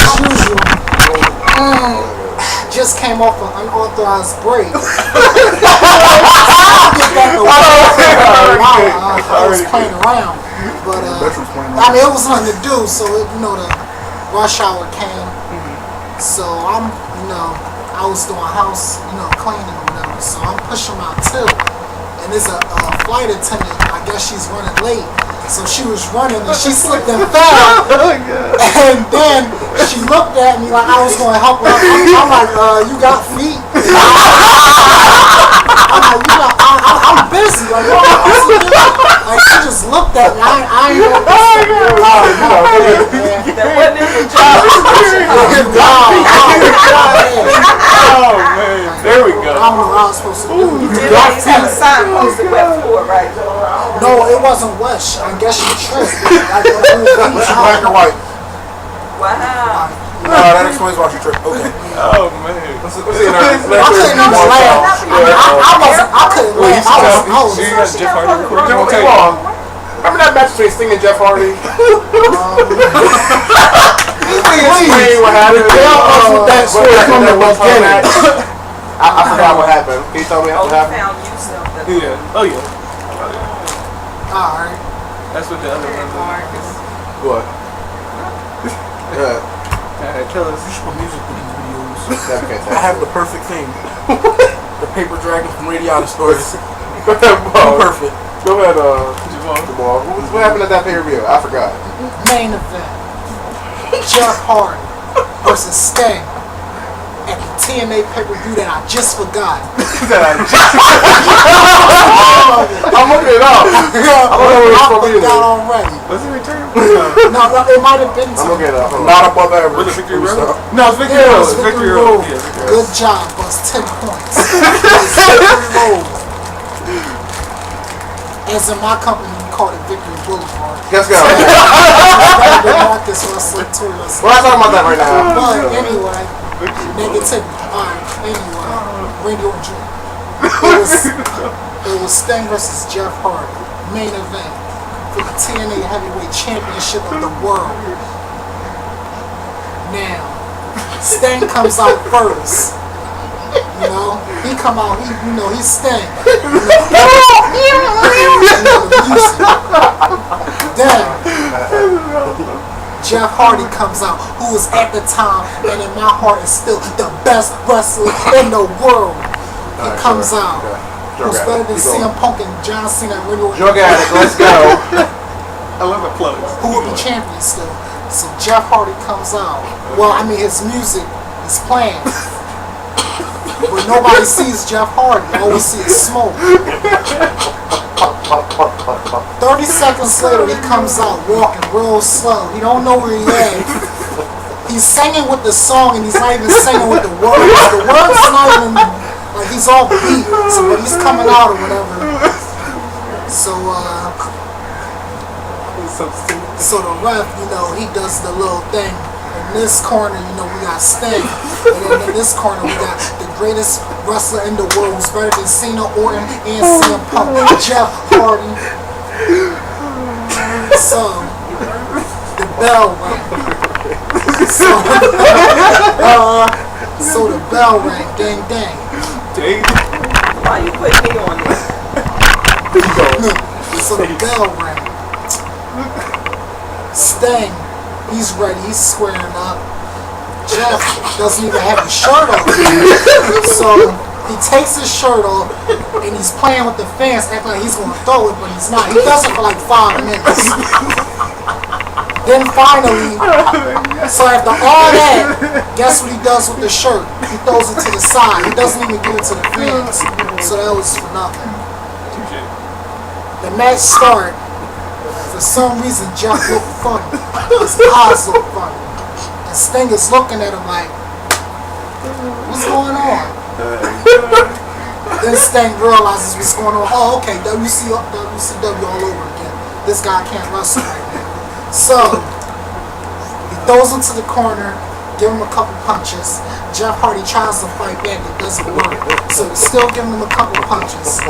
as usual, just came off an unauthorized break. I was playing around, but I mean it was nothing to do. So the rush hour came. So I was doing house, cleaning or whatever. So I'm pushing my till, and there's a flight attendant. I guess she's running late. So she was running and she slipped and fell. And then she looked at me like I was going to help her. I'm like, you got feet? I'm like, I'm busy. Like, what am I supposed to do? Like, she just looked at me. I ain't know what to say. That wasn't even a job. Oh, man. There we go. I don't know what I was supposed to do. You did always have a sign posted wet floor, right? No, it wasn't wet. I guess she tripped. Black or white? Wow. No, that explains why she tripped. Okay. Oh, man. Let's see in I couldn't even laugh. I couldn't laugh. I was You got Jeff Hardy recording? Don't take long. Remember that match between Sting and Jeff Hardy? Please explain what happened. that story from the beginning. I forgot what happened. Can you tell me what happened? Found you something. Yeah. Oh, yeah. Alright. That's what the other one was. What? Yeah. Tell us. Music videos. Okay, I have the perfect thing. The paper dragon from Radiata Stories. Go ahead, Bo. Perfect. Go ahead, Jamal. What happened at that pay-per-view? I forgot. Main event. Jeff Hardy versus Sting at the TNA pay-per-view that I just forgot. I'm looking it up. I forgot already. Was it return? No, it might have been I'm time. looking it up. Not above average. Was it Victory Road? No, it's Victory Road. It's Victory Road. Road. Yeah, Victory Road. Good job, bust 10 points. It's Victory Road. As in my company, we call it Victory Boulevard. Let's go. Marcus Wrestling too. We're not talking about that right now. But anyway, negativity. Alright, anyway, radio and Dream. It was Sting versus Jeff Hardy, main event for the TNA Heavyweight Championship of the world. Now, Sting comes out first. He come out, he's Sting. Then, Jeff Hardy comes out, who was at the time, and in my heart is still the best wrestler in the world. He comes out. Who's better than CM Punk and John Cena and Radio? Drug addict, let's go. I love the plugs. Who will be champion still? So Jeff Hardy comes out. Well, I mean, his music is playing. But nobody sees Jeff Hardy. All we see is smoke. 30 seconds later, he comes out walking real slow. He don't know where he is. He's singing with the song, and he's not even singing with the words. The words are not even, like, he's all beat. So when he's coming out or whatever. So the ref, he does the little thing. In this corner, we got Sting. And then in this corner, we got the greatest wrestler in the world who's better than Cena, Orton, and CM Punk, Jeff Hardy. So, the bell rang. So the bell rang. Dang, dang. Why you put me on this? So the bell rang. Sting, he's ready. He's squaring up. Jeff doesn't even have his shirt off. So he takes his shirt off and he's playing with the fans, acting like he's going to throw it, but he's not. He does it for like 5 minutes. Then finally, so after all that, guess what he does with the shirt? He throws it to the side. He doesn't even give it to the fans. So that was for nothing. The match started. For some reason, Jeff looked funny. His eyes looked funny. And Sting is looking at him like, what's going on? Then Sting realizes what's going on. Oh, okay, WCW all over again. This guy can't wrestle right now. So, he throws him to the corner, give him a couple punches. Jeff Hardy tries to fight back, it doesn't work. So he's still giving him a couple punches.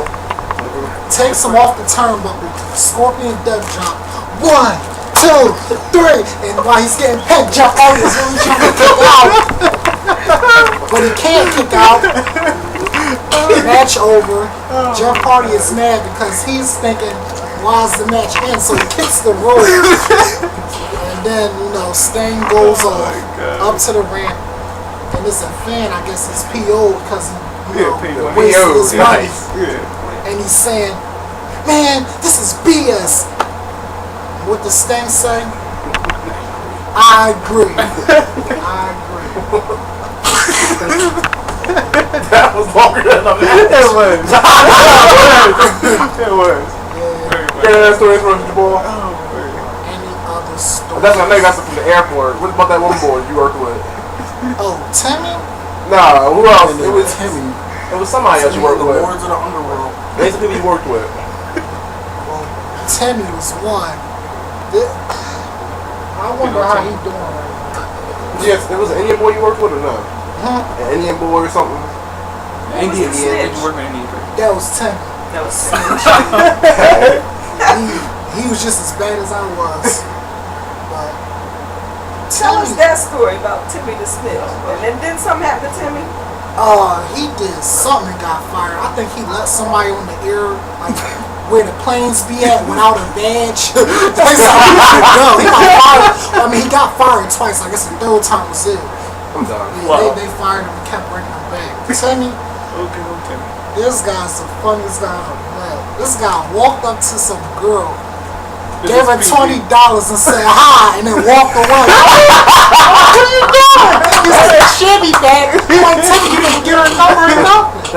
Takes him off the turnbuckle, Scorpion Death Drop. 1, 2, 3, and while he's getting pegged, Jeff Hardy is really trying to kick out, but he can't kick out. Match over. Jeff Hardy is mad because he's thinking, why's the match end? So he kicks the rope, and then Sting goes up to the ramp, and it's a fan. I guess he's PO because he wasted his money, and he's saying, "Man, this is BS." What the Sting say? I agree. I agree. That was longer than a minute. It was. It was. Yeah, that story from Jamal. Any other story? That's I think that's from the airport. What about that one boy you worked with? Oh, Timmy? Nah, who else? It was Timmy. It was somebody else you worked The with. Lords of the Underworld. These are people you worked with. Well, Timmy was one. I wonder how he doing right now. Yes, it was an Indian boy you worked with or no? Huh? An Indian boy or something? Indian, the yeah. Did snitch? you work with Indian? That was Timmy. That was He was just as bad as I was. But Tell us Timmy, that story about Timmy the snitch. And then didn't something happen to Timmy? he did something and got fired. I think he let somebody on the air, like where the planes be at, without a badge. They said he could go. He got fired. I mean, he got fired twice. I guess the third time was it. I'm done. Yeah, they fired him and kept bringing him back. Timmy, Okay. this guy's the funniest guy I've met. This guy walked up to some girl, gave her $20 and said hi, and then walked away. What are you doing? He said, she'll be back. I'm like, Timmy, you didn't get her number or nothing.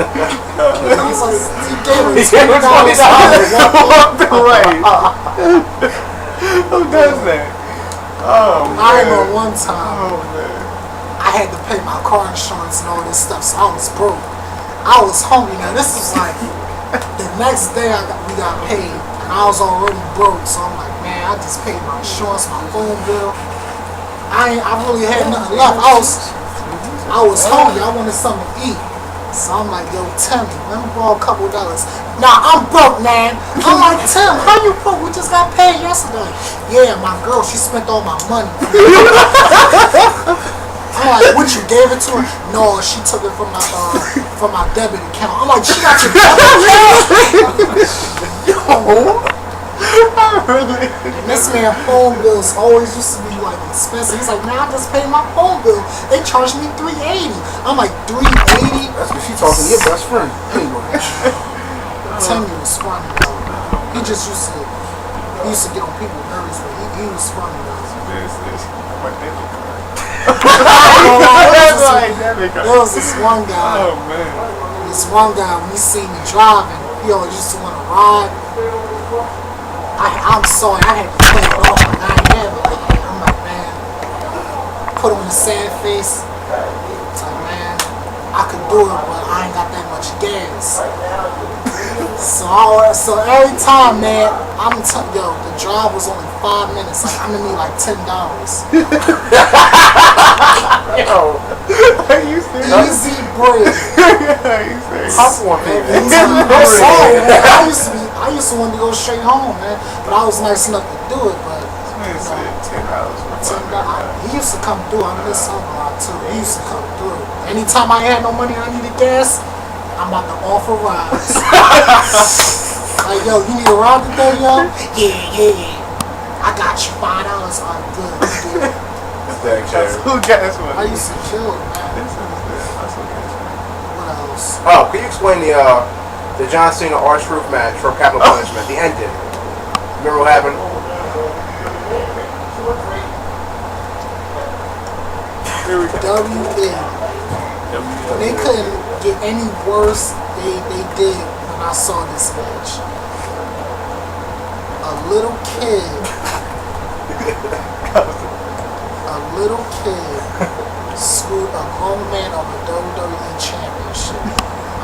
He's like, he gave her $20 and walked away. Who does that? Oh, man. I remember one time, Oh, man. I had to pay my car insurance and all this stuff, so I was broke. I was hungry. Now this was like the next day we got paid, and I was already broke. So I'm like, man, I just paid my insurance, my phone bill. I really had nothing left. I was hungry. I wanted something to eat. So I'm like, yo, Tim, let me borrow a couple dollars. Nah, I'm broke, man. I'm like, Tim, how you broke? We just got paid yesterday. Yeah, my girl, she spent all my money. I'm like, what, you gave it to her? No, she took it from my debit account. I'm like, she got your debit account? Yo. And this man phone bills always used to be like expensive. He's like, man, I just paid my phone bill. They charged me $380. I'm like, $380? That's because she talking to your best friend. Anyway. Timmy was funny though. He just used to get on people's nerves, but he was funny though. There was this one guy. Oh, man. This one guy, when he seen me driving, he always used to want to ride. I'm sorry, I had to play it off, but I ain't have it. I'm like, man, put on a sad face. It's like, man, I could do it, but I ain't got that much gas. So every time, man, I'm telling yo, the drive was only 5 minutes. Like, I'm gonna need like $10. Yo, Easy bread. hop on me. I'm sorry, man. I used to want to go straight home, man. But I was nice enough to do it. But Man said $10 he used to come through. I miss him a lot too. He used to come through. Anytime I had no money and I needed gas, I'm about to offer rides. Like, yo, you need a ride today, yo? Yeah. I got you $5. I'm good. Who gas money? I used to chill, man. That's okay. What else? Oh, can you explain the John Cena R-Truth match for Capital Punishment? The ending. Remember what happened? Here we go. WA. They couldn't get any worse. They did when I saw this match. A little kid screwed a grown man on the WWE Championship.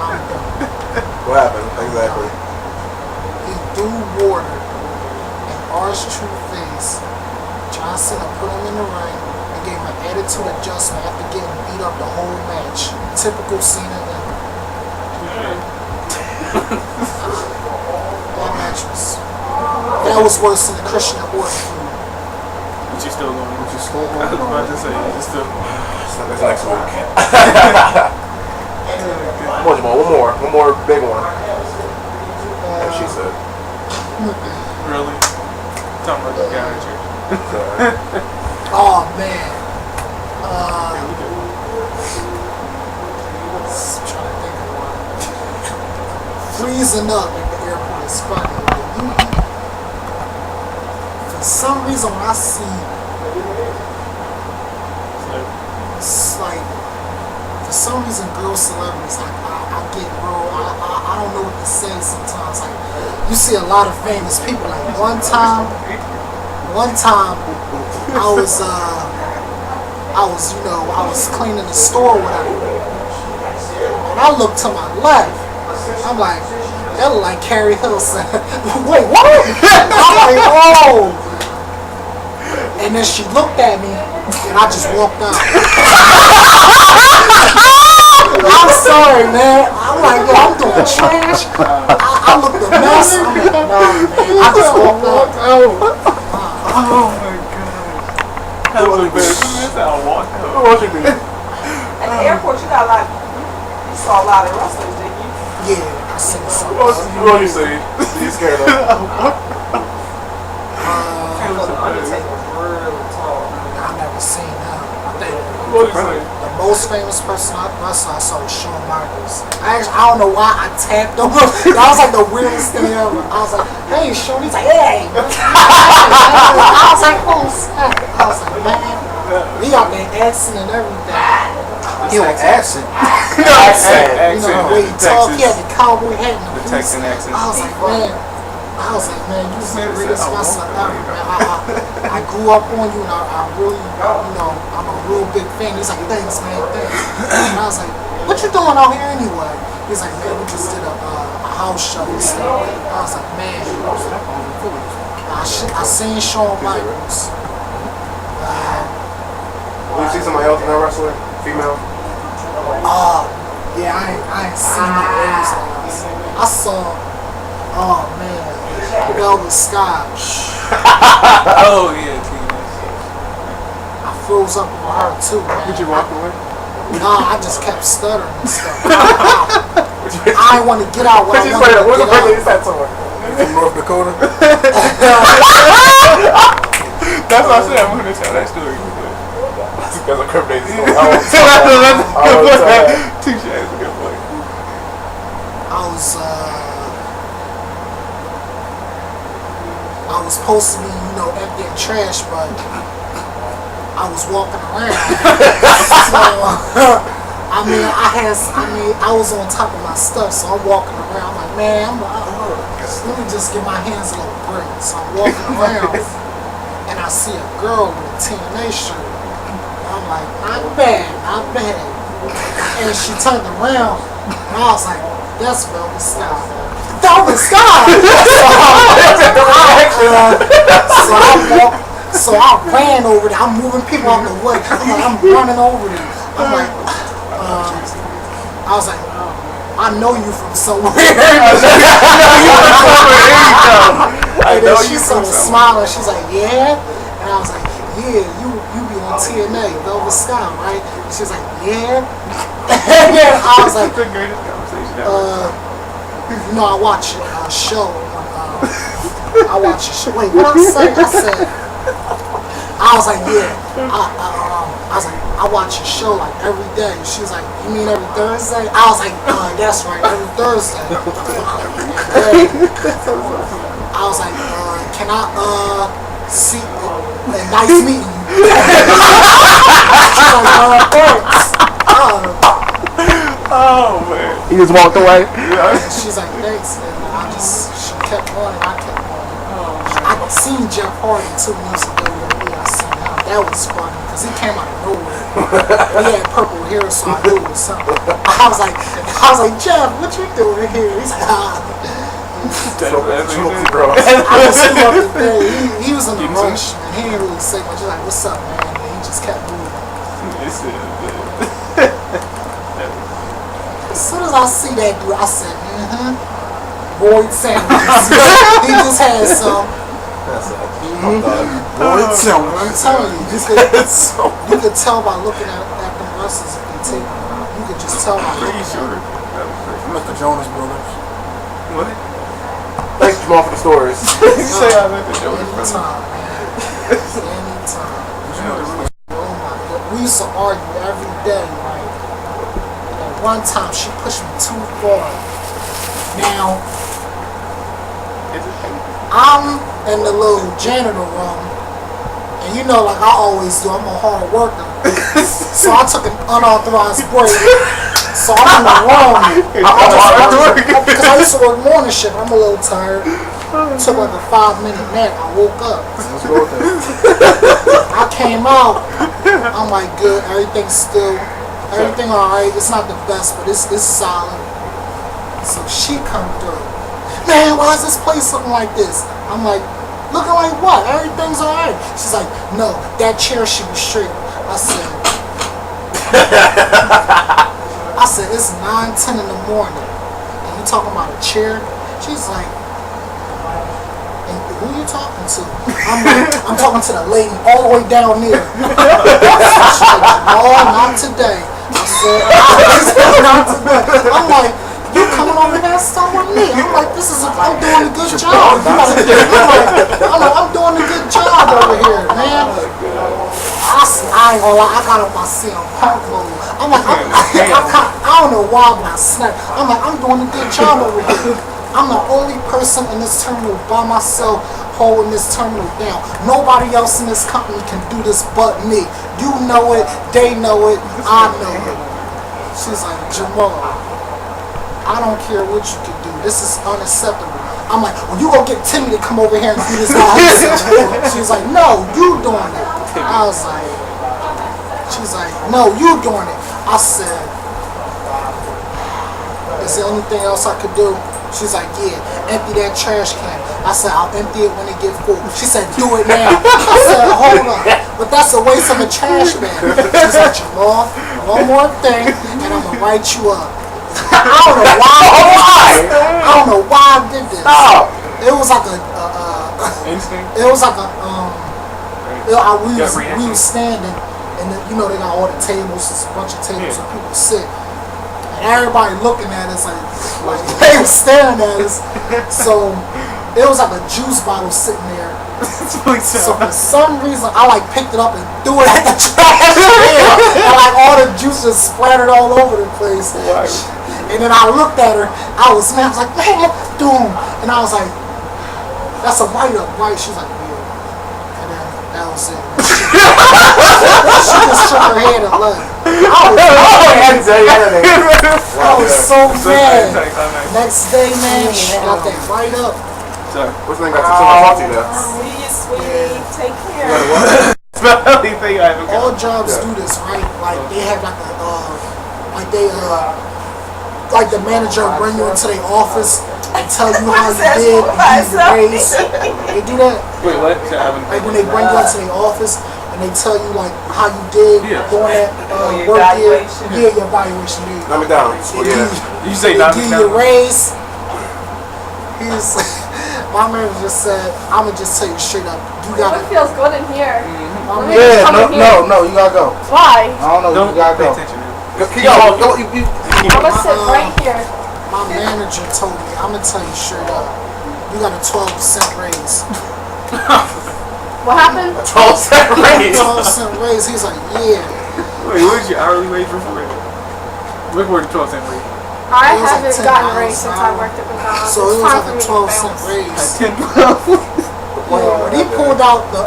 I'm done. What happened? Exactly. He threw water in R-Truth face. John Cena put him in the ring and gave him an attitude adjustment after getting beat up the whole match. Typical Cena. That match was worse than the Christian Orton feud. you still going? But you still I was going about to say, you still going. That's next week. Come on, Jamal. One more big one. As she said. Really? Talking about the guy in church. Oh man. Yeah, we do. I'm trying to think of one. Freezing up at the airport is funny. For some reason, when I see, it's like, for some reason, girl celebrities, I get real, I don't know what to say sometimes. Like, you see a lot of famous people. Like, one time, I was cleaning the store or whatever. And I look to my left. I'm like, that look like Carrie Hilson. Wait, what? I'm like, oh. And then she looked at me, and I just walked out. I'm sorry, man. I'm like, yo, I'm doing trash. I looked a mess. I'm like, no, man. I just walked out. Oh my god. That was embarrassing. That's how I walked out. What you mean? At the airport, you saw a lot of wrestlers, didn't you? Yeah, I seen something. What you say? You scared of? Undertaker was really tall. I've never seen him. I think What you say? the most famous person I saw was Shawn Michaels. I don't know why I tapped him. That was like the weirdest thing ever. I was like, hey, Shawn. He's like, hey. I was like, oh, snap. I was like, man. He got that accent and everything. He on accent. You know, the way he talked, he had the cowboy hat and The boots. Texan accent. I was like, man, you the greatest wrestler ever, man. I grew up on you, and I really, I'm a real big fan. He's like, thanks, man, thanks. And I was like, what you doing out here anyway? He's like, man, we just did a house show and stuff. I was like, man, I seen Shawn Michaels. You see somebody else in that wrestler? Female? Yeah, I ain't seen it. I saw, oh man, Velvet Sky. Oh yeah, I froze up with her too, man. Did you walk away? Nah, I just kept stuttering and stuff. I didn't want to get out what I wanted to What's the get first thing you out. said to her? From North Dakota. That's what I said. I'm gonna tell that story. Because of Cryptid story. Touche, that's a good point. I was supposed to be, emptying trash, but I was walking around. So, I was on top of my stuff, so I'm walking around. I'm like, man, let me just give my hands a little break. So I'm walking around, and I see a girl with a TNA shirt. I'm like, not bad. And she turned around, and I was like, that's Velvet Sky. Velvet Sky! So I ran over there. I'm moving people out the way. I'm running over there. I'm like, I was like, I know you from somewhere. And then she started smiling. She's like, yeah? And I was like, yeah, you be on TNA, Velvet Sky, right? And she's like, yeah. And then I was like, the greatest conversation ever. I watch a show. Wait, what I say? I was like, yeah. I was like, I watch a show like every day. She was like, you mean every Thursday? I was like, that's right, every Thursday. I was like, can I see? Nice meeting you. She's like, thanks. Oh man. He just walked away. Yeah. She's like, thanks. And she kept going and I kept going. I seen Jeff Hardy 2 years ago. I seen him. That was funny because he came out of nowhere. He had purple hair, so I knew it was something. I was like, Jeff, what you doing here? He's like, I just flew up the day. He was in a rush, and he didn't really say much. He's like, what's up, man? And he just kept moving. As soon as I see that dude, I said, Void sandwiches. He just had some. That's it. I'm done. Boy, it's so I'm telling you, you could tell by looking at them wrestlers if they take them. You could just tell by Pretty looking at sure. them. That was pretty I'm like the Jonas Brothers. What? Thanks, Jamal, for the stories. You say I like the Jonas Brothers? Anytime, man. Anytime. Oh my God. We used to argue every day, right? And one time she pushed me too far. Now, Is it? I'm in the little janitor room, and you know, like I always do, I'm a hard worker. So I took an unauthorized break. So I'm in the room. Because I used to work morning shift. I'm a little tired. Took like a 5-minute nap. I woke up. Let's go with that. I came out. I'm like, good. Everything alright. It's not the best, but it's solid. So she come through. Man, why is this place looking like this? I'm like, looking like what? Everything's alright. She's like, no, that chair should be straight. I said, it's 9:10 in the morning, and you talking about a chair? She's like, and who you talking to? I'm like, I'm talking to the lady all the way down there. She's like, oh, not today. I said, not today. I'm like, you coming over here with me? I'm like, I'm doing a good job. I'm doing a good job over here, man. I ain't gonna lie, I got on my CM Punk mode. I'm like, I don't know why, but I snapped. I'm like, I'm doing a good job over here. I'm the only person in this terminal by myself holding this terminal down. Nobody else in this company can do this but me. You know it, they know it, I know it. She's like, Jamal, I don't care what you can do. This is unacceptable. I'm like, well, you gonna get Timmy to come over here and do this by himself. She's like, no, you doing it. I was like, she's like, no, you doing it. I said, is there anything else I could do? She's like, yeah, empty that trash can. I said, I'll empty it when it gets full. She said, do it now. I said, hold on, but that's a waste of a trash man. She's like, Jamal, one more thing, and I'm gonna write you up. I don't know why. I don't know why I did this. It was like we was standing, and you know they got all the tables. It's a bunch of tables where people sit, and everybody looking at us like they was staring at us. So it was like a juice bottle sitting there. So for some reason I like picked it up and threw it at the trash can, and like all the juice just splattered all over the place. And then I looked at her, I was like, man, doom. And I was like, that's a write-up, right? She's like, yeah. And then that was it. She just shook her head and left. I was so mad. Next day, man, she got that write-up. What's the thing got to talk to you there? Sweetie, take care. All jobs do this, right? Like they have like the manager bring you into their office and tell you how you did and give you the raise. They do that. Wait, what? Like when they bring you into their office and they tell you like how you did during that Your work year. evaluation. Yeah, your evaluation. Not McDonald's. You say They not give you a raise. My manager just said, I'm gonna just tell you straight up. You It gotta. feels good in here. Yeah, no, you gotta go. Why? I don't know, Don't you gotta pay go. attention. I'm gonna sit right here. My manager told me, I'm gonna tell you straight up. You got a 12% raise. What happened? 12-cent raise. 12% raise. He's like, yeah. Wait, what was your hourly wage before? Look where the 12-cent raise. I It was like haven't $10 gotten a raise since I an hour. worked at McDonald's. So it was It's time like for a me to 12-cent bounce. raise. When he pulled out the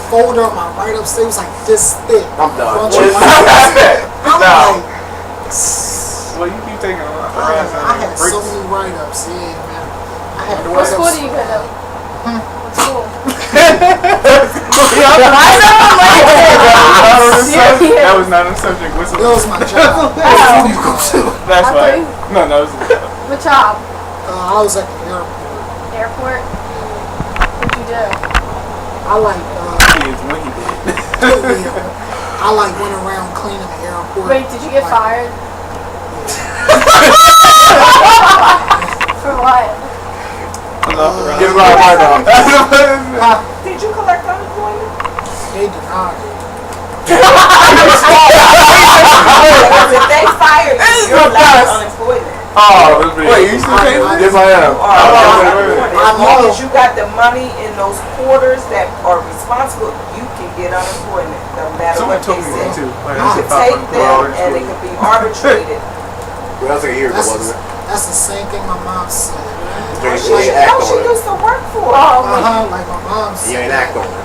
folder of my write-ups, it was like this thick. I'm done. Bunch of write-ups. I'm like, Well, you keep taking a lot. I had so many write-ups, yeah, man. I had What school do write-ups. you go to? What school? That was not a subject. What's It was my job. That's why. No, it was. What job? I was at the airport. Airport? What'd you do? I like, Kids, when he did. I like went around cleaning the airport. Wait, did you get fired? For what? Give him right now. Did you collect unemployment? They denied it. Because if they fire you, you're allowed unemployment. Oh, Wait, you still paying? yes, I am. As long as you got the money in those quarters that are responsible, you can get unemployment, no matter Someone what they told me that say. too. Like, You can take them and it can be arbitrated. Well, that was like a year ago, wasn't it? That's the same thing my mom said. She She ain't act she on it. used to work for it. Like my mom You said. ain't act on it.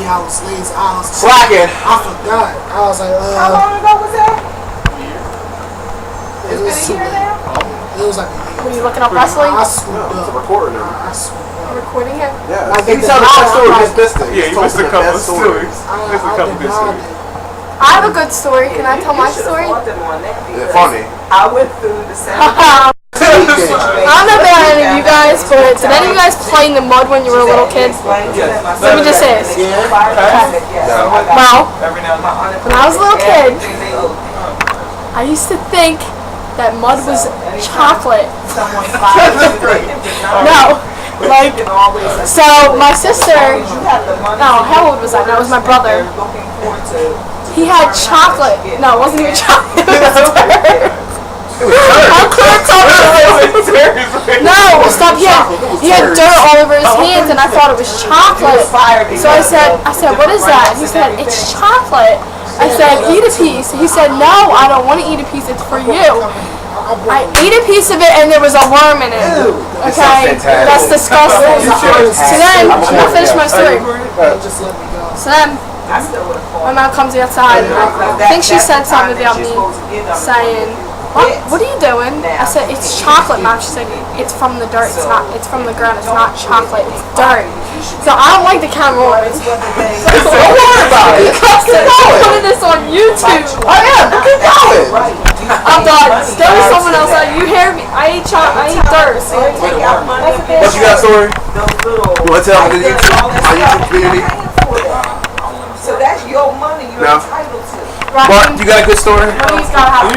Yeah, I was lazy. I was Slacking. I forgot. I was like, How long ago was that? it It's was been a too year late. now? It was like a year. Were you looking up wrestling? I swooped It's a up. recording now. I swooped up. Recording him? Yeah. Like, You they tell the denied best story, it. just missed it. Yeah, you missed a couple of stories. Missed a couple good denied stories. it. I have a good story. Can I tell my You should've story? fought them on that It's because funny. I went through the same I situation. don't know about any of you guys, but did any of you guys play in the mud when you were a little kid? Let me just say this. Well, Every now and then. when I was a little kid, I used to think that mud was chocolate. No, like, so my sister, no, how old was I? That was my brother. He had chocolate. No, it wasn't even chocolate. It was dirt. How clear No, stop. He had dirt all over his hands, and I thought it was chocolate. So I said, what is that? He said, it's chocolate. I said, eat a piece. He said, no, I don't want to eat a piece. It's for you. I ate a piece of it, and there was a worm in it. Okay, that's disgusting. So then, I'm gonna finish my story. Just let me go. So then, my mom comes outside, and I think she said something about me, saying, what are you doing? I said, it's chocolate, Mom. She said, it's from the dirt. It's from the ground. It's not chocolate. It's dirt. So I don't like the camera on. Don't worry about it. I'm putting this on YouTube. I am. Keep going. I'm done. There was someone else. You hear me? I ate dirt. What you got, story? You want to tell them my YouTube community? So that's your money you're entitled to. Mark, you got a good story? He's got to have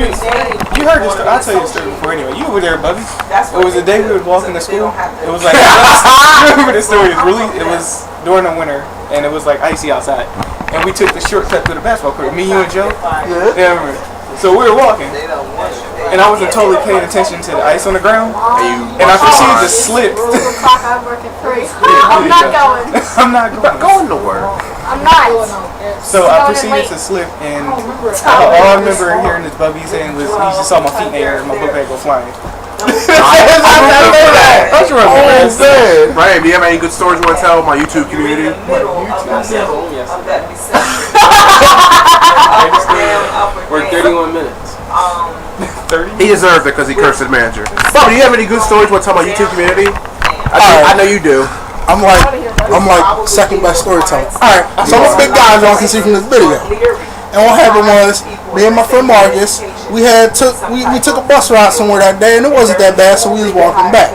You heard this story. I'll tell you the story before anyway. You were there, Bubby. It was the day we were walking to school. It was like, I remember this story. It was during the winter, and it was like icy outside. And we took the shortcut to the basketball court. Me, you, and Joe. Yeah, I remember. So we were walking, and I wasn't totally paying attention to the ice on the ground, and I proceeded to slip. I'm working free. I'm not going. I'm not going. Going nowhere. I'm not. So I proceeded to slip, and all I remember hearing this Bubby saying was, he just saw my feet in the air and my book bag go flying. That's right. Brian, do you have any good stories you want to tell my YouTube community? We're 31 minutes. 30? He deserved it because he cursed his manager. Bob, do you have any good stories you want to tell my YouTube community? I know you do. I'm like second best storyteller. Alright, so I'm a big guy, as y'all can see from this video. And what happened was, me and my friend Marcus, we took a bus ride somewhere that day, and it wasn't that bad, so we was walking back.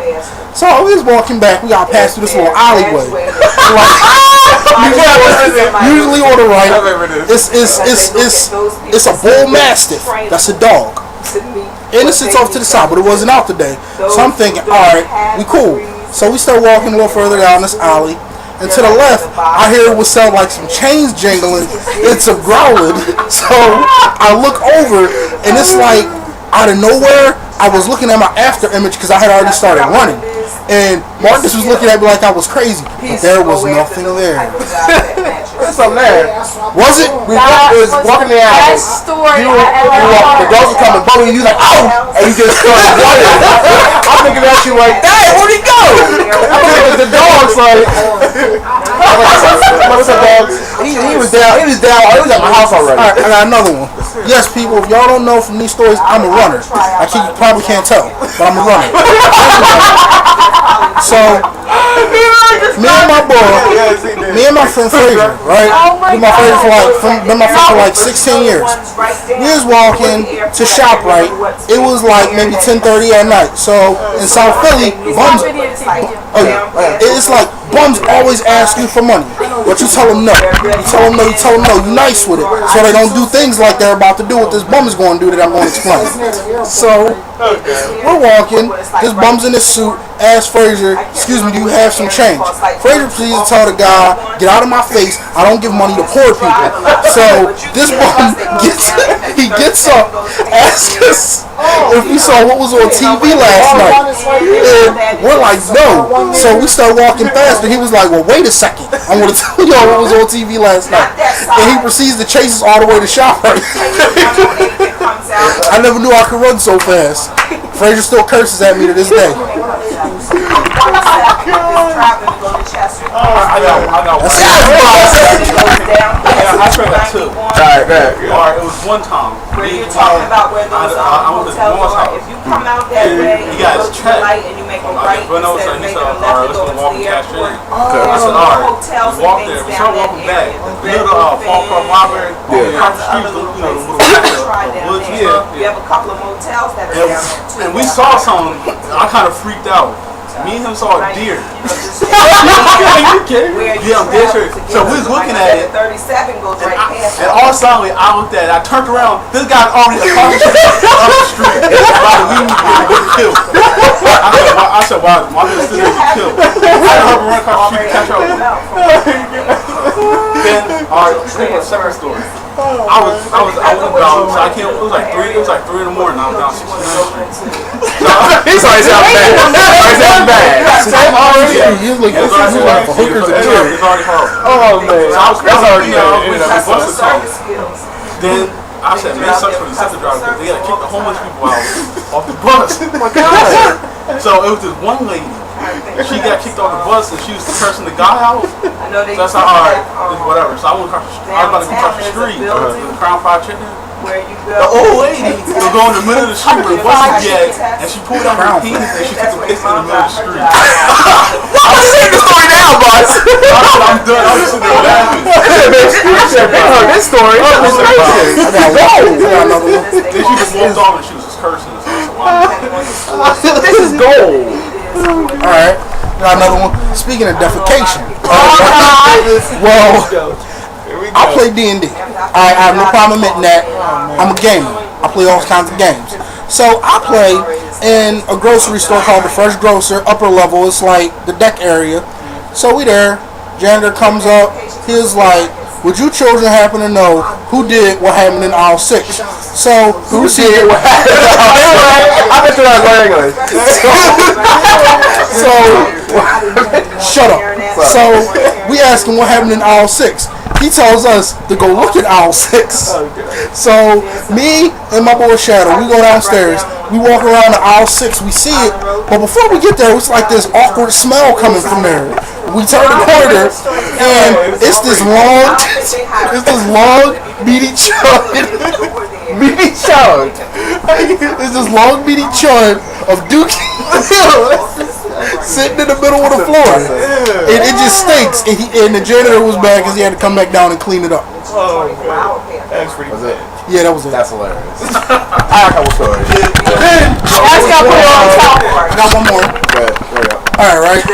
So we was walking back, we got passed through this little alleyway. Usually on the right, it's a bull mastiff. That's a dog. Innocent's off to the side, but it wasn't out today. So I'm thinking, alright, we cool. So we start walking a little further down this alley. And to the left, I hear it would sound like some chains jingling. It's a growling. So I look over, and it's like, out of nowhere, I was looking at my after image because I had already started running. And Marcus was looking at me like I was crazy. But there was nothing there. What's up there? Was it? We was walking the alley. Best story You walk, the dogs were coming, Bubby, and you like, oh! And you just started running. I'm looking at you like, Dad, where'd he go? The dog's like, what's up, dogs? He was down. He was at my house already. Alright, I got another one. Yes, people, if y'all don't know from these stories, I'm a runner. You probably can't tell, but I'm a runner. So, me and my friend Fraser, right? Been my friend for like 16 years. We was walking to ShopRite. It was like maybe 10:30 at night. So in South Philly, bums. Oh yeah, it's like bums always ask you for money, but you tell them no. You tell them no. You tell them no. You nice with it, so they don't do things like they're about to do what this bum is going to do that I'm going to explain. So we're walking. This bum's in his suit. Asks Frazier, "Excuse me, do you have some change?" Frazier proceeds to tell the guy, "Get out of my face. I don't give money to poor people." So this bum gets up, asks us if we saw what was on TV last night, and we're like, "No." So we start walking faster. He was like, "Well, wait a second. I'm going to tell y'all what was on TV last night." And he proceeds to chase us all the way to ShopRite. I never knew I could run so fast. Frazier still curses at me to this day. I got one. I tried that too. Alright, it was one time. Where you're talking about where those hotels are. If you come out that way and you go to the light and you make a right instead of making a left to go into the airport, there are hotels and things down that area. The Fall Park Library, you have a couple of motels that are down there too. And we saw something, I kind of freaked out. Me and him saw a deer. Yeah, I'm dead sure. So we was looking at it. 37 goes right past. And all suddenly I looked at it. I turned around. This guy's already across the street. We were killed. I said, wow, my little sister was killed. I had her run across the street to catch her. Then, all right, second story. I was about, so I can't, it was like 3 in the morning. I was down 69th Street. He's always out bad. It's already horrible. Oh man, that's already Then I said, man, it sucks for the second driver because they gotta kick the homeless people out off the bus. Oh my God. So it was this one lady. She got kicked off the bus and she was cursing the guy out. So that's how alright, whatever. So I was about to go across the street, the Crown Fried Chicken. Where you go. The old lady was going in the middle of the street where it wasn't yet, and she pulled out her penis and she took a piss in the middle of the street. Why would you take the story now, boss? I'm done. I was sitting there laughing. This story. I got another one. Then she just walked off and she was just cursing us. This is gold. Alright, got another one. Speaking of defecation. Well, I play D&D. I have no problem admitting that. I'm a gamer. I play all kinds of games. So I play in a grocery store called the Fresh Grocer, upper level. It's like the deck area. So we there. Janitor comes up. He's like, "Would you children happen to know who did what happened in aisle 6? So who did what happened in aisle 6? I bet you I was learning English. So shut up. So we ask him what happened in aisle 6. He tells us to go look at aisle 6. So me and my boy Shadow, we go downstairs. We walk around to aisle 6. We see it, but before we get there, it's like this awkward smell coming from there. We turn the corner, and it's this long, meaty chud. It's this long, meaty chud of Dookie sitting in the middle of the floor, and it just stinks. And the janitor was bad because he had to come back down and clean it up. Oh, that's pretty good. Yeah, that was it. That's hilarious. I got a couple stories. I got one more. Alright, right?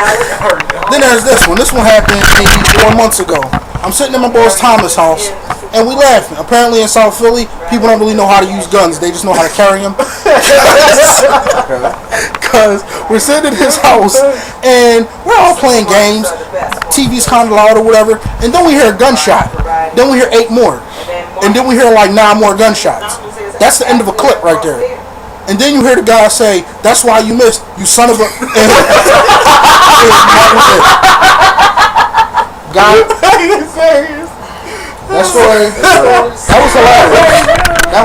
Then there's this one. This one happened maybe 4 months ago. I'm sitting in my boss Thomas' house, and we laughing. Apparently in South Philly, people don't really know how to use guns. They just know how to carry them. Because we're sitting in his house, and we're all playing games. TV's kind of loud or whatever. And then we hear a gunshot. Then we hear 8 more. And then we hear like 9 more gunshots. That's the end of a clip right there. And then you hear the guy say, "That's why you missed, you son of a..." God, that story, that was hilarious. That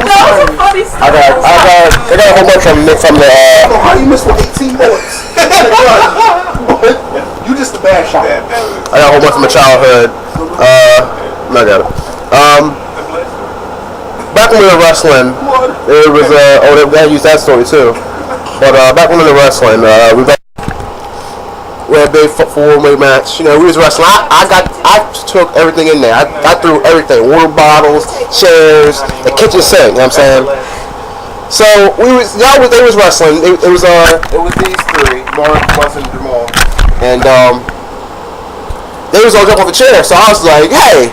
was hilarious. I got a whole bunch from the. How you missed with 18 bullets? You just a bad shot. I got a whole bunch from my childhood. I got it. Back when we were wrestling, it was they used that story too. But back when we were wrestling, we had a big 4-way match. You know, we was wrestling. I took everything in there. I threw everything: water bottles, chairs, the kitchen sink. You know what I'm saying? So they was wrestling. It was these 3, Mark, Wes, and Jamal, and they was all jump off the chair. So I was like, hey,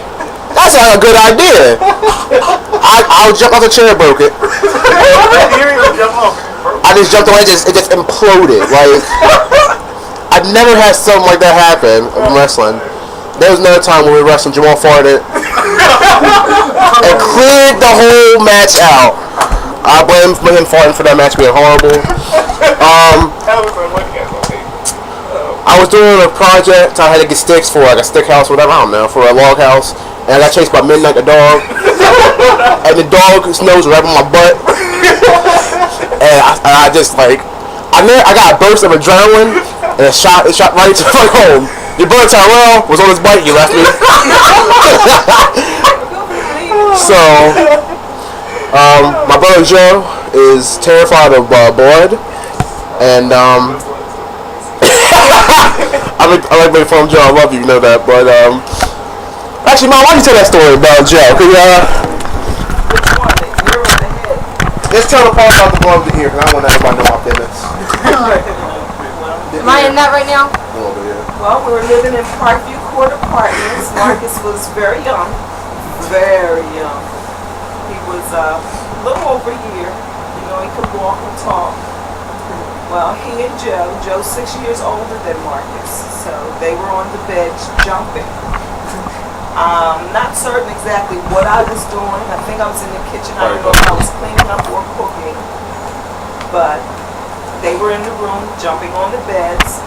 that's not a good idea. I jumped off the chair, broke it. I just jumped on it, it just imploded. Like, I've never had something like that happen in wrestling. There was another time when we were wrestling, Jamal farted and cleared the whole match out. I blame him farting for that match being horrible. I was doing a project. I had to get sticks for like a stick house, whatever, I don't know, for a log house. And I got chased by Midnight the dog. And the dog's nose was right on my butt. And I just like, I got a burst of adrenaline, and it shot right to my home. Your brother Tyrell was on his bike. He left me. So, my brother Joe is terrified of blood, and I like making fun of Joe. I love you, you know that. But actually, Mom, why don't you tell that story about Joe? Let's tell the part about the blood of the ear, because I want everybody to know my business. Am I in that right now? Well, we were living in Parkview Court Apartments. Marcus was very young. Very young. He was a little over a year. You know, he could walk and talk. Well, he and Joe's 6 years older than Marcus, so they were on the bed jumping. Not certain exactly what I was doing. I think I was in the kitchen. I don't know if I was cleaning up or cooking. But they were in the room jumping on the beds.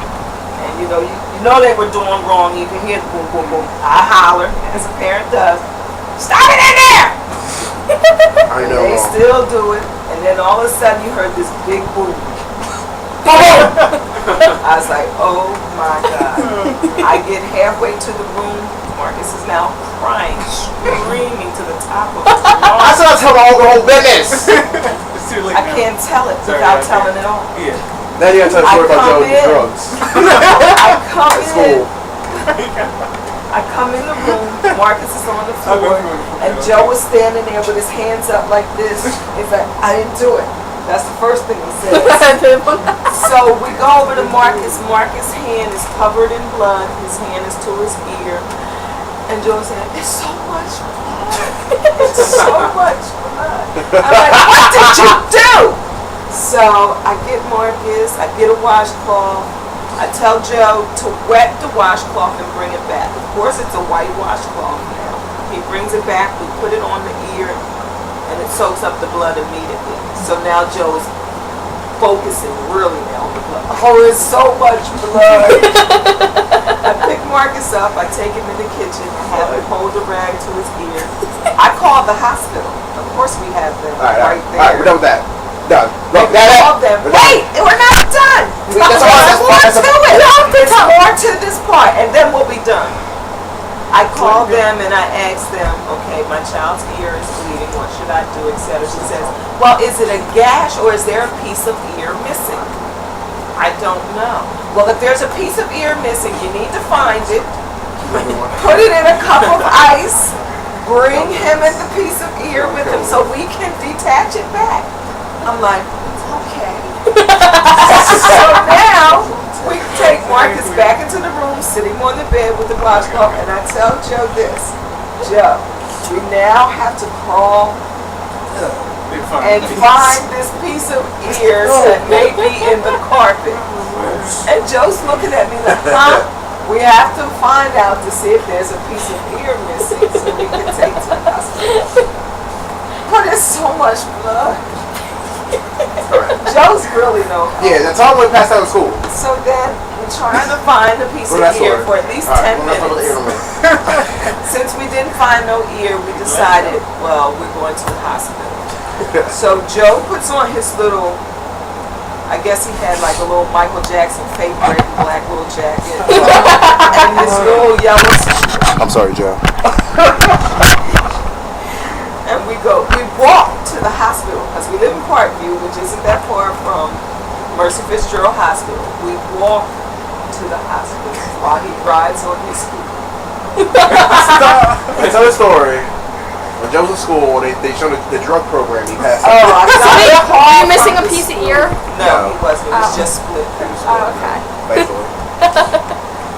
And you know they were doing wrong. You can hear the boom, boom, boom. I holler, as a parent does. Stop it in there! I know. They still do it. And then all of a sudden you heard this big boom. I was like, oh my God. I get halfway to the room. Marcus is now crying, screaming to the top of his lungs. I saw tell all the whole business. I can't tell it without telling it all. Yeah. Now you gotta tell the story about Joe and the drugs. I come in the room, Marcus is on the floor, and Joe was standing there with his hands up like this. He's like, I didn't do it. That's the first thing he says. So we go over to Marcus. Marcus' hand is covered in blood. His hand is to his ear. And Joe said, it's so much blood. It's so much blood. I'm like, what did you do? So I get Marcus, I get a washcloth. I tell Joe to wet the washcloth and bring it back. Of course, it's a white washcloth now. He brings it back, we put it on the ear, and it soaks up the blood immediately. So now Joe is focusing really now on the blood. Oh, it's so much blood. I pick Marcus up, I take him in the kitchen, I have him hold a rag to his ear. I call the hospital. Of course we have them right there. Alright, we're done with that. Done. Look, wait, we're not done. There's more to this part, and then we'll be done. I call them and I ask them, okay, my child's ear is bleeding, what should I do, etc. She says, well, is it a gash or is there a piece of ear missing? I don't know. Well, if there's a piece of ear missing, you need to find it, put it in a cup of ice, bring him and the piece of ear with him so we can detach it back. I'm like, okay. So now we take Marcus back into the room, sitting on the bed with the washcloth, and I tell Joe this, Joe, we now have to crawl and find this piece of ear that may be in the carpet. And Joe's looking at me like, huh? We have to find out to see if there's a piece of ear missing so we can take to the hospital. But there's so much blood. Joe's really no help. Yeah, that's all we passed out of school. So then we're trying to find a piece of ear for at least 10 minutes. Since we didn't find no ear, we decided, well, we're going to the hospital. So Joe puts on his little, I guess he had like a little Michael Jackson fake red and black little jacket and his little yellow sneakers. I'm sorry, Joe. And we walk to the hospital because we live in Parkview, which isn't that far from Mercy Fitzgerald Hospital. We walk to the hospital while he rides on his scooter. Tell the story. When Joe was in school, they showed the drug program he passed. Oh, are you missing a piece of ear? No, he wasn't. It was just split. Oh, okay. Thankfully.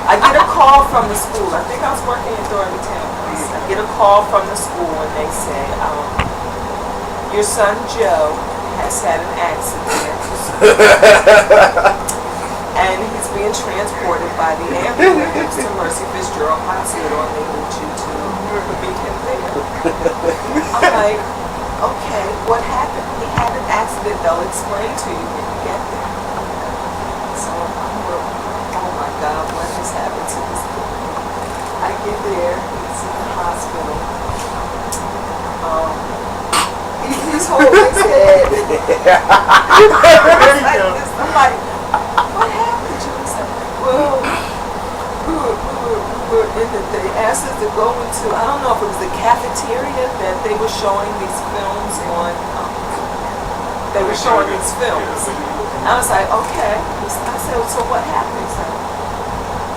I get a call from the school. I think I was working in Dormitown. I get a call from the school and they say, your son Joe has had an accident. And he's being transported by the ambulance to Mercy Fitzgerald Hospital, and they need you to meet him there. I'm like, okay, what happened? He had an accident. They'll explain to you when you get there. So I'm like, oh my God, what has happened to this boy? I get there, he's in the hospital. He's holding his head. I'm like, what happened? She was like, well, they asked us to go into, I don't know if it was the cafeteria that they were showing these films on. They were showing these films. I was like, okay. I said, so what happened? He said,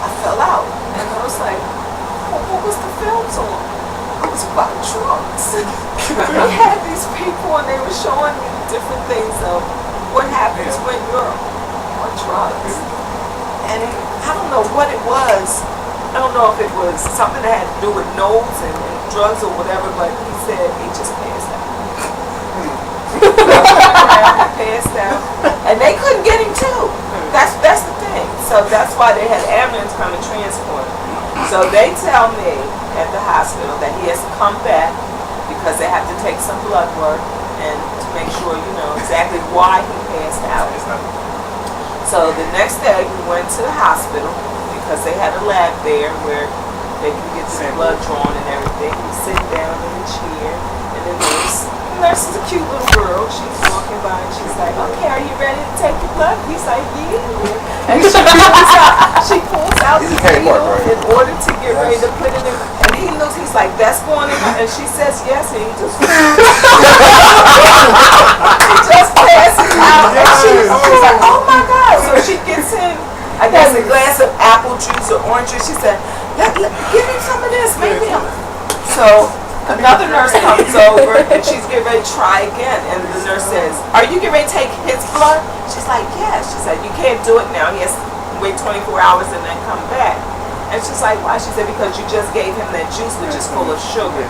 I fell out. And I was like, well, what was the films on? It was about drugs. We had these people and they were showing me different things of what happens when you're on drugs. And I don't know what it was. I don't know if it was something that had to do with nose and drugs or whatever, but he said he just passed out. He passed out. And they couldn't get him too. That's the thing. So that's why they had ambulance come and transport him. So they tell me at the hospital that he has to come back because they have to take some blood work and to make sure you know exactly why he passed out. So the next day we went to the hospital because they had a lab there where they can get some blood drawn and everything. He's sitting down in a chair and the nurse is a cute little girl. She's walking by and she's like, okay, are you ready to take your blood? He's like, yeah. And she pulls out the needle in order to get ready to put it in. And he looks, he's like, that's going in. And she says yes, and he just he just passes out. And she's like, oh my God. So she gets him, I guess, a glass of apple juice or orange juice. She said, give him some of this, maybe. So another nurse comes over and she's getting ready to try again. And the nurse says, are you getting ready to take his blood? She's like, yes. She said, you can't do it now. He has to wait 24 hours and then come back. And she's like, why? She said, because you just gave him that juice which is full of sugar.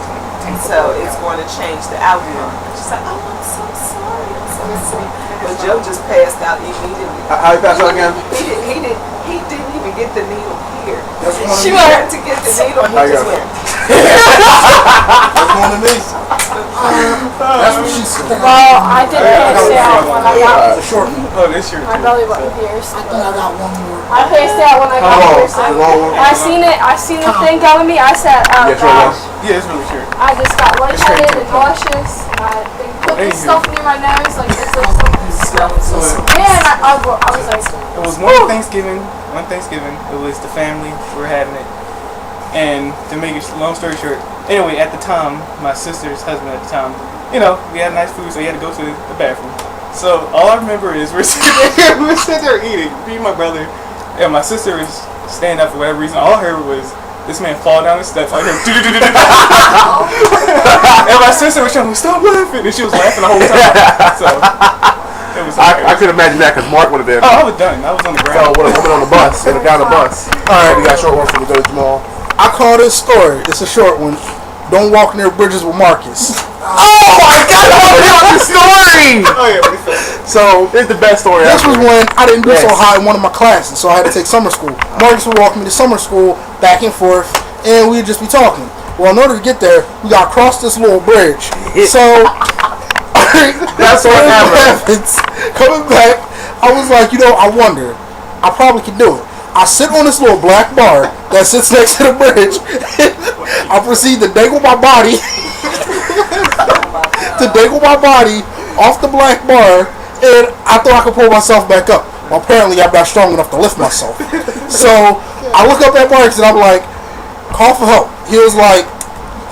And so it's going to change the outcome. She's like, oh, I'm so sorry. I'm so sorry. But Joe just passed out immediately. How he passed out again? He didn't even get the needle here. She went to get the needle and he just went. That's one of me. That's what she said. Well, I did pass out when I got my belly button pierced. I think I got one more. I passed out when I got pierced. I seen the thing going to me. I said, oh gosh. Yeah, it's really short. I just got lightheaded and nauseous. They put this stuff near my nose, like it's like something. Yeah, and I was like, it was one Thanksgiving. It was the family. We were having it. And to make it long story short, anyway, at the time, my sister's husband at the time, you know, we had nice food, so he had to go to the bathroom. So all I remember is we're sitting there eating, me and my brother, and my sister was standing up for whatever reason. All I heard was this man fall down the steps. I heard and my sister was trying to stop laughing, and she was laughing the whole time. So it was I could imagine that because Mark would have been. Oh, I was done. I was on the ground. So would have been on the bus, would have down the bus. All right, we got a short one for we go to Jamal. I call this story. It's a short one. Don't walk near bridges with Marcus. Oh my God! I the story. Oh yeah. So it's the best story. This was when I didn't do so high in one of my classes, so I had to take summer school. Marcus would walk me to summer school back and forth, and we'd just be talking. Well, in order to get there, we got to cross this little bridge. So that's what happens. Coming back, I was like, I wonder. I probably could do it. I sit on this little black bar that sits next to the bridge. I proceed to dangle my body off the black bar, and I thought I could pull myself back up. Well, apparently I'm not strong enough to lift myself. So I look up at Marcus and I'm like, call for help. He was like,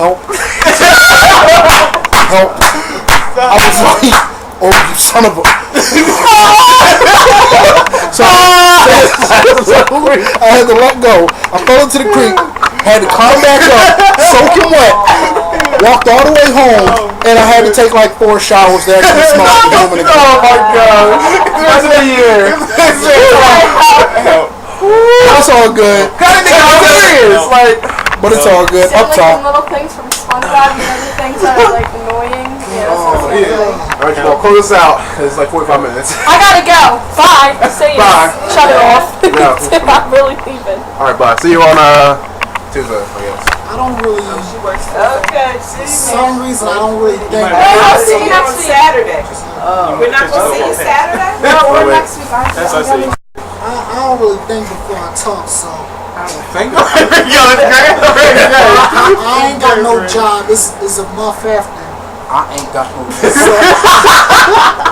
help. Help. I was like, oh, you son of a... So I had to let go. I fell into the creek, had to climb back up, soaking wet, walked all the way home, and I had to take like 4 showers to actually smell the human again. Oh my God! It's been a year. That's all good. But it's all good. Up Like top. the little things from SpongeBob, you know, the things that are like annoying. Yeah, Alright, Jamal, close us out. It's like 45 minutes. I gotta go. Bye. Say Bye. Shut it off. No. I'm really leaving. Alright, bye. See you on Tuesday, I guess. I don't really. Okay, For some reason, I don't really think. I'll see you next week. Saturday. We're not going to see you Saturday? No, we're next week. That's what I say. I don't really think before I talk, so. Thank you. I ain't got no job. It's a month after. I ain't got no job. So,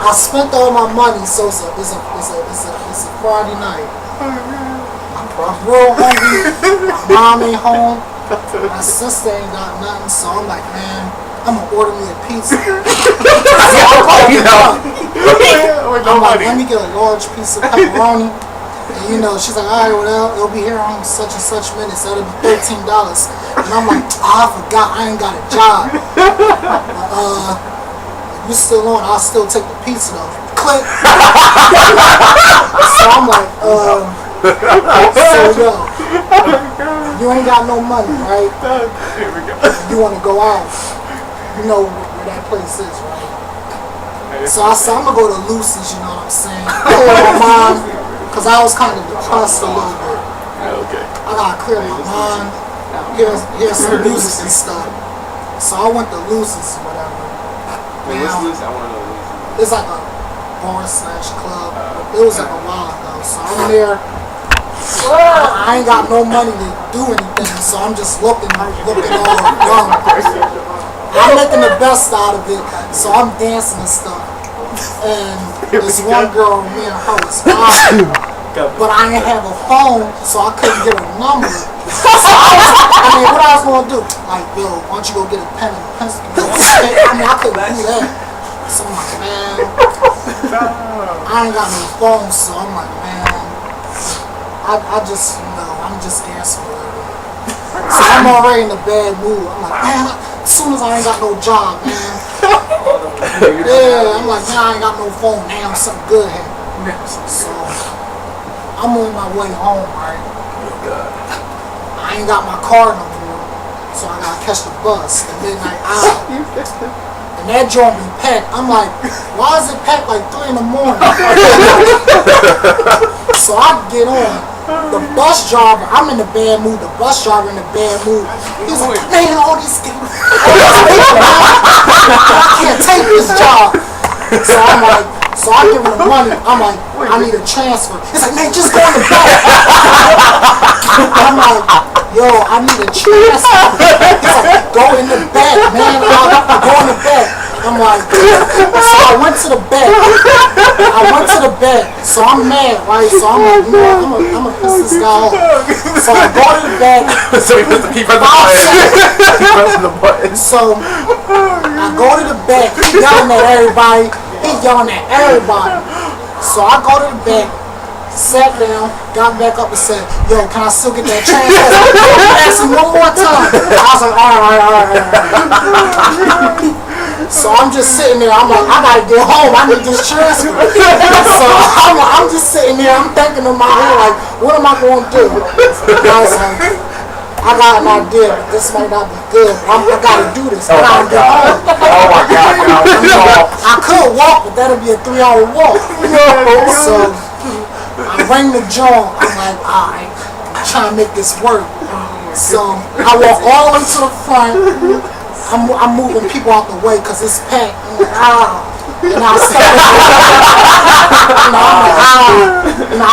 I spent all my money, so it's a Friday night. I'm real hungry. My mom ain't home. My sister ain't got nothing, so I'm like, man, I'm gonna order me a pizza. I'm like, let me get a large piece of pepperoni. And you know, she's like, alright, well, it'll be here on such and such minutes, so it'll be $13. And I'm like, I forgot, I ain't got a job. If you're still on, I'll still take the pizza though. Click. So I'm like, so yo, you ain't got no money, right? You wanna go out. You know where that place is, right? So I said, I'm gonna go to Lucy's, you know what I'm saying? I told my mom, because I was kind of depressed a little bit. Okay. I gotta clear my mind, hear some music and stuff. So I went to Lucy's or whatever. Now, it's like a bar / club. It was like a while ago. So I'm there. I ain't got no money to do anything, so I'm just looking all young. I'm making the best out of it, so I'm dancing and stuff. And this one girl, me and her was fine, but I didn't have a phone, so I couldn't get her number. So what I was gonna do? Like, yo, why don't you go get a pen and a pencil? I couldn't do that. So I'm like, man, I ain't got no phone, so I'm like, man, I just, you know, I'm just dancing with her. So I'm already in a bad mood. I'm like, man, as soon as I ain't got no job, man. Yeah, I'm like, man, I ain't got no phone. Damn, something good happened. So I'm on my way home, right? I ain't got my car no more, so I gotta catch the bus, the midnight hour. And that joint be packed. I'm like, why is it packed like 3 in the morning? So I get on. The bus driver, I'm in a bad mood. The bus driver in a bad mood. He's like, man, all these people, I can't take this job. So I'm like, so I give him the money. I'm like, I need a transfer. He's like, man, just go in the back. I'm like, yo, I need a transfer. He's like, go in the back, man. I'll have to go in the back. I'm like, so I went to the back. So I'm mad, right? So I'm like, you know what, I'm gonna piss this guy off. So I go to the back. So he puts the key pressing the button. So I go to the back, he's yelling at everybody. So I go to the back, sat down, got back up and said, yo, can I still get that transfer? Asked him one more time. I was like, all right. So I'm just sitting there, I'm like, I gotta get home, I need this transfer. So I'm just sitting there, I'm thinking in my head, like, what am I gonna do? And I was like, I got an idea, but this might not be good. I gotta do this. I gotta get home. Oh my God. I could walk, but that'll be a 3-hour walk. So I rang the joint. I'm like, alright, I'm trying to make this work. So I walk all the way to the front. I'm moving people out the way because it's packed. And I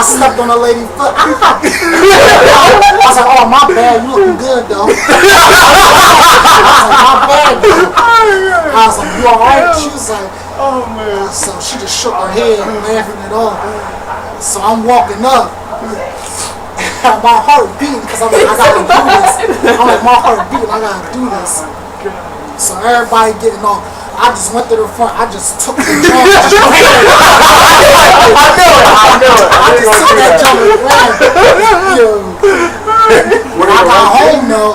stepped on a lady's foot. I was like, oh, my bad, you looking good though. I was like, you alright? She was like, oh man. So she just shook her head, laughing it off. So I'm walking up. My heart beating because I'm like, I gotta do this. I'm like, my heart beating, I gotta do this. So everybody getting off. I just went to the front. I just took the jump. I just took that jump and ran. When I got home though,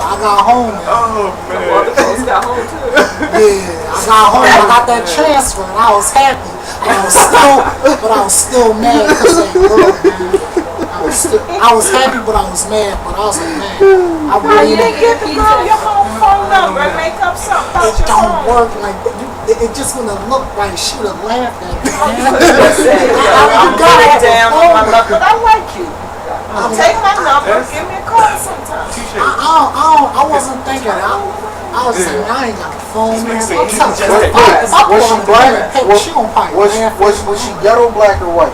Oh man. Other folks got home too. Yeah, I got home. I got that transfer and I was happy. But I was still mad because that girl, man. I I was happy, but I was mad. But I was like, man, I Why really you didn't give the girl your home phone number and make up something about it your don't phone? work like it just wouldn't have looked right. She would have laughed at me. I'm going down on my luck, but I like you. Take my number, give me a call sometime. I wasn't thinking. I was saying, I ain't got the phone. Man. Was she black? Was she ghetto, black, or white?